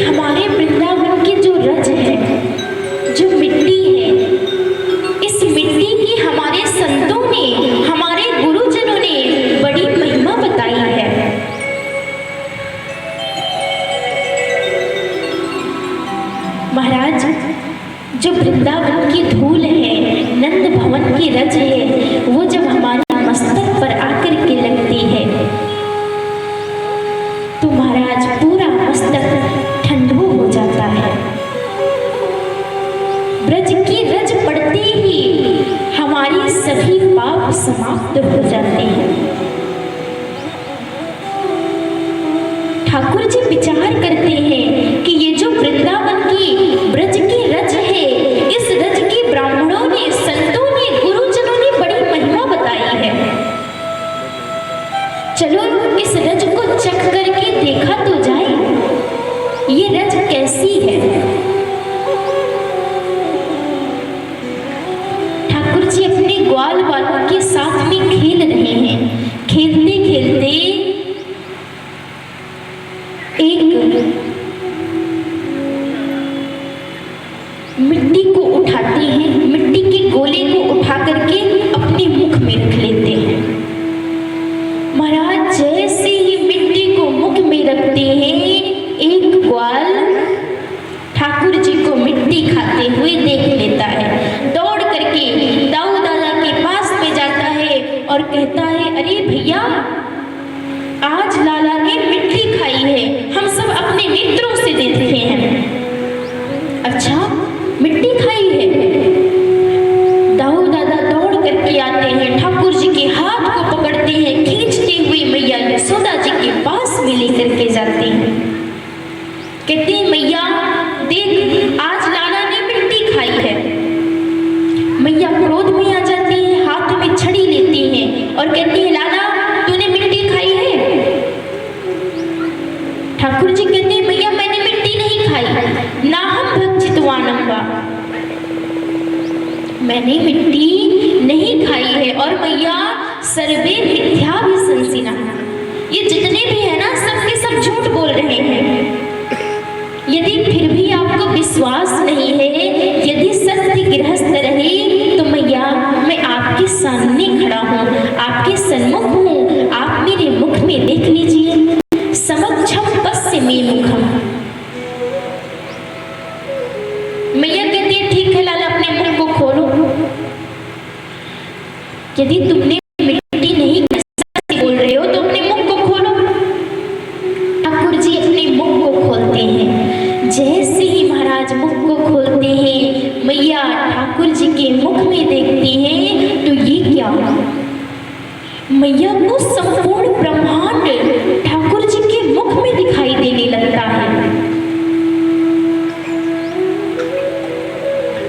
हमारे वृंदावन की जो रज है, जो मिट्टी है, इस मिट्टी की हमारे संतों ने, हमारे गुरुजनों ने बड़ी महिमा बताई है। महाराज, जो वृंदावन की धूल है, नंद भवन की रज है, वो जब हमारे मस्तक पर आकर के लगती है तो महाराज पूरा मस्तक ठंडू हो जाता है। ब्रज की रज पड़ते ही हमारी सभी पाप समाप्त हो जाते हैं। ठाकुर जी विचार करते हैं कि ये जो वृंदावन की ब्रज की रज है, इस रज की ब्राह्मणों ने, संतों ने, गुरुजनों ने बड़ी महिमा बताई है। चलो इस रज को चख करके देखा तो जाए, ये रज कैसी है। ठाकुर जी अपने ग्वाल वालों के साथ में खेल रहे हैं। खेलते खेलते एक मिट्टी को उठाते हैं, मिट्टी के गोले को उठा करके अपने मुख में रख लेते हैं। महाराज जैसे ही मिट्टी को मुख में रखते हैं, एक ग्वाल ठाकुर जी को मिट्टी खाते हुए देख लेता है। दौड़ करके दाऊ दादा के पास में जाता है और कहता है, अरे भैया, आज लाला ने मिट्टी खाई है, हम सब अपने नेत्रों से देखे हैं। अच्छा, मिट्टी खाई है? दाऊ दादा दौड़ करके आते हैं, ठाकुर जी के हाथ को पकड़ते हैं, खींचते हुए मैया यशोदा जी के पास में लेकर के जाते हैं। कहते हैं, मैया देख, आज लाला ने मिट्टी खाई है। मैया क्रोध में आ जाती है, हाथ में छड़ी लेती हैं और कहती है, लाला तूने मिट्टी खाई है? ठाकुर जी कहते हैं, मैया मैंने मिट्टी नहीं खाई, ना हम भक्षितवानम्बा, मैंने मिट्टी नहीं खाई है। और मैया सर्वे मिथ्याभिशंसिनः, ये जितने भी है ना, सब के सब झूठ बोल रहे हैं। यदि फिर भी आपको विश्वास नहीं है, यदि सत्य गृहस्थ रहे, तो मैया मैं आपके सामने खड़ा हूँ, आपके सन्मुख हूँ, आप मेरे मुख में देख लीजिए। समक्षम पश्य मे मुखम। मैया कहती है, ठीक है लाला, अपने मुख को खोलो। यदि तुमने मिट्टी नहीं बोल रहे हो तो अपने मुख को खोलो। ठाकुर जी अपने मुख को खोलते हैं। जैसे ही महाराज मुख को खोलते हैं, मैया ठाकुर जी के मुख में देखती हैं तो ये क्या, मैया को संपूर्ण ब्रह्मांड ठाकुर जी के मुख में दिखाई देने लगता है।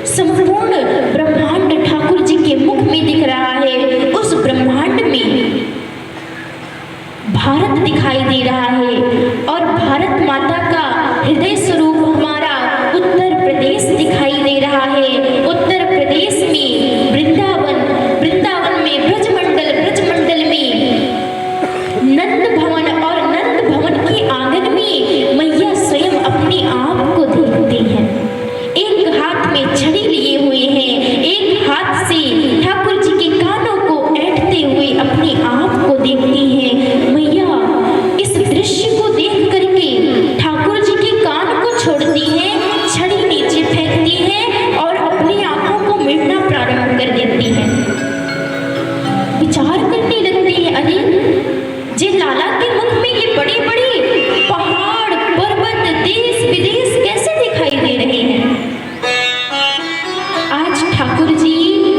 संपूर्ण ब्रह्मांड ठाकुर जी के मुख में दिख रहा है। उस ब्रह्मांड में भारत दिखाई दे रहा है और भारत माता का हृदय स्वरूप हमारा उत्तर प्रदेश दिखाई दे रहा है। उत्तर प्रदेश में वृंदावन, वृंदावन में ब्रजमंडल, ब्रजमंडल में नंद भवन और नंद भवन के आंगन में मैया स्वयं अपने आप को देखती हैं। एक हाथ में छड़ी लिए हुए हैं, एक हाथ से ठाकुर जी के कानों को ऐंठते हुए अपने आप को देखती हैं। मैया इस दृश्य को देख करके ठाकुर जी के कान को छोड़ती हैं, छड़ी नीचे फेंकती हैं और अपनी आंखों को मिटना प्रारंभ कर देती हैं। विचार करने लगती है, अरे जे लाला के मुख में ये बड़े बड़े पहाड़, पर्वत, देश विदेश कैसे दिखाई दे रहे हैं। आज ठाकुर जी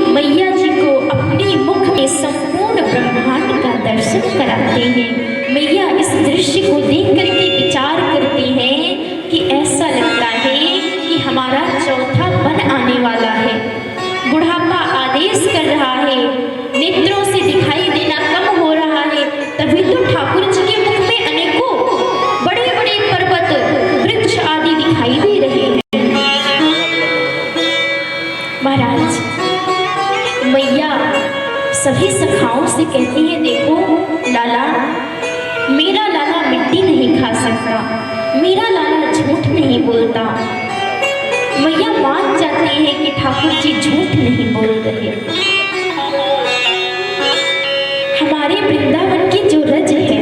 मैया जी को अपने मुख में संपूर्ण ब्रह्मांड का दर्शन कराते हैं। मैया इस दृश्य को देख करके विचार करते हैं कि ऐसा लगता है कि हमारा चौथा वन आने वाला है। बुढ़ापा आदेश कर रहा है, नेत्रों से दिखाई देना कम हो रहा है। तभी तो ठाकुर जी के मुख में अनेकों बड़े बड़े पर्वत, वृक्ष आदि दिखाई दे रहे हैं। महाराज मैया सभी सखाओं से कहती है, देखो लाला, मेरा लाला मिट्टी नहीं खा सकता, मेरा लाला झूठ नहीं बोलता। मैया मान जाते हैं कि ठाकुर जी झूठ नहीं बोल रहे। हमारे वृंदावन की जो रज है,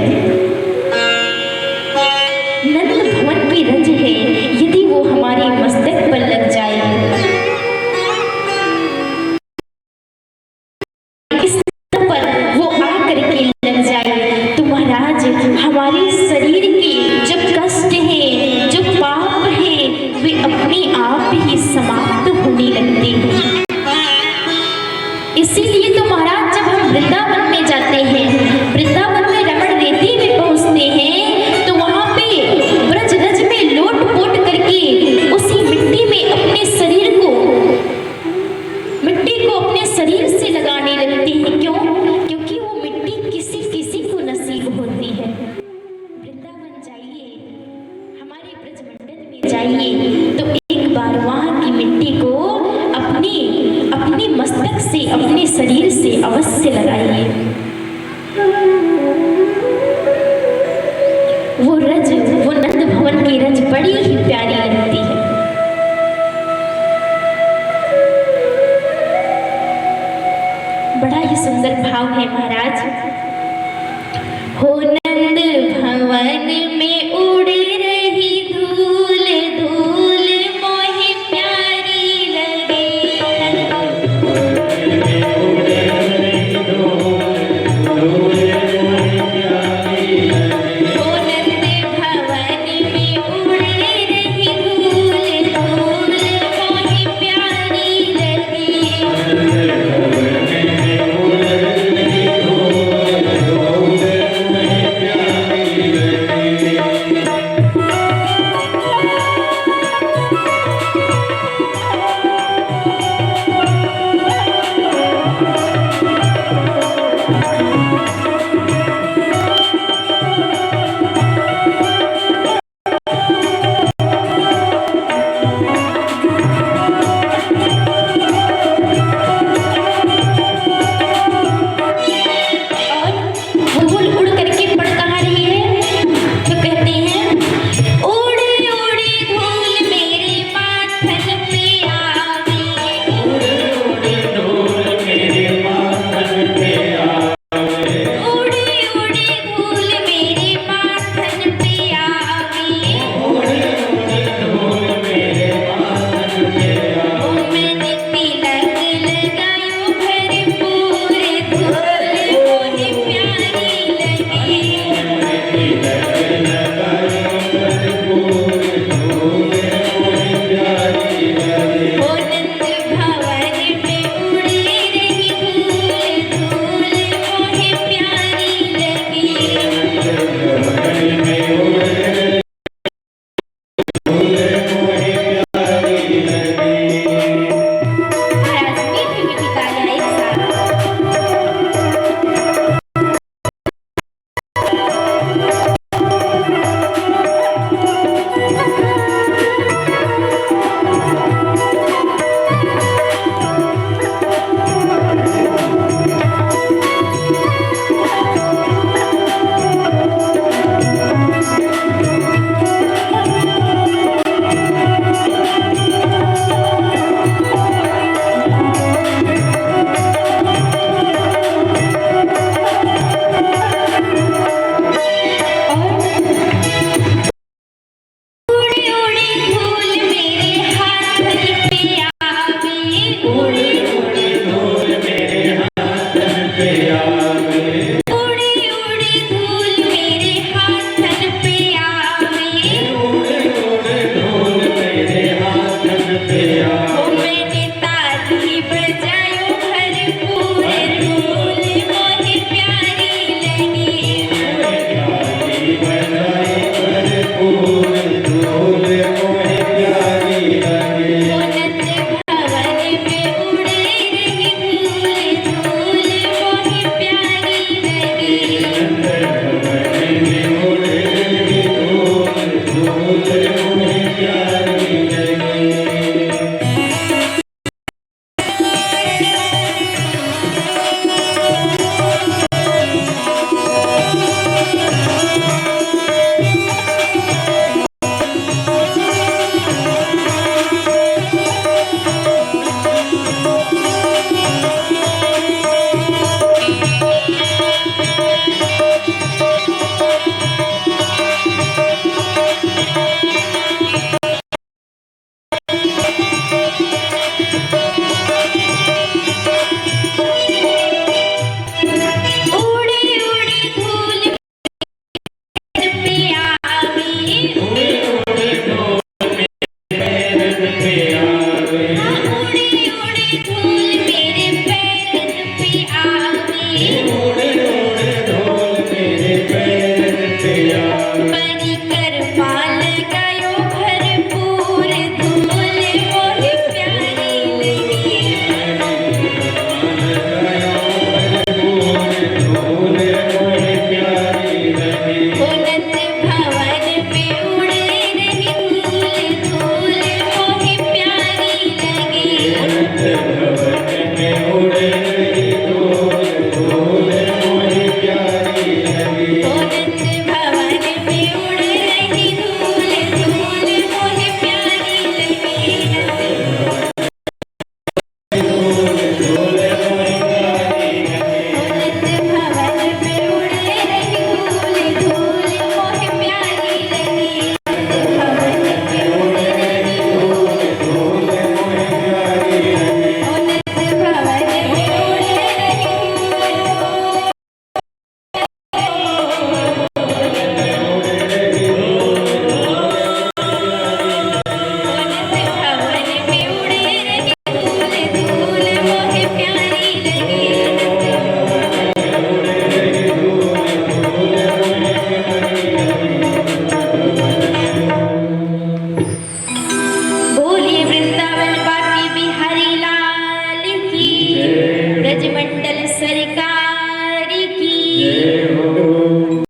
नंद भवन की रज है, यदि वो हमारे मस्तक पर लग जाए, इस पर वो आकर के लग जाए, तो महाराज हमारे शरीर के जो कष्ट है, जो पाप है, वे अपने आप ही समाप्त होने लगते हैं। इसीलिए तो महाराज जब हम वृंदावन में जाते हैं, वृंदावन में रमण रेती में पहुंचते हैं, तो वहां पे ब्रज रज में लोट पोट करके उसी मिट्टी में अपने शरीर को, मिट्टी को अपने शरीर से लगाने लगते हैं। क्यों? क्योंकि वो मिट्टी किसी किसी को नसीब होती है। वृंदावन जाइए, हमारे ब्रज मंडल में जाइए, तो एक बार वहां की मिट्टी को अपने मस्तक से, अपने शरीर से अवश्य लगाइए। वो रज, वो नंद भवन की रज बड़ी ही प्यारी लगती है। बड़ा ही सुंदर भाव है महाराज। हो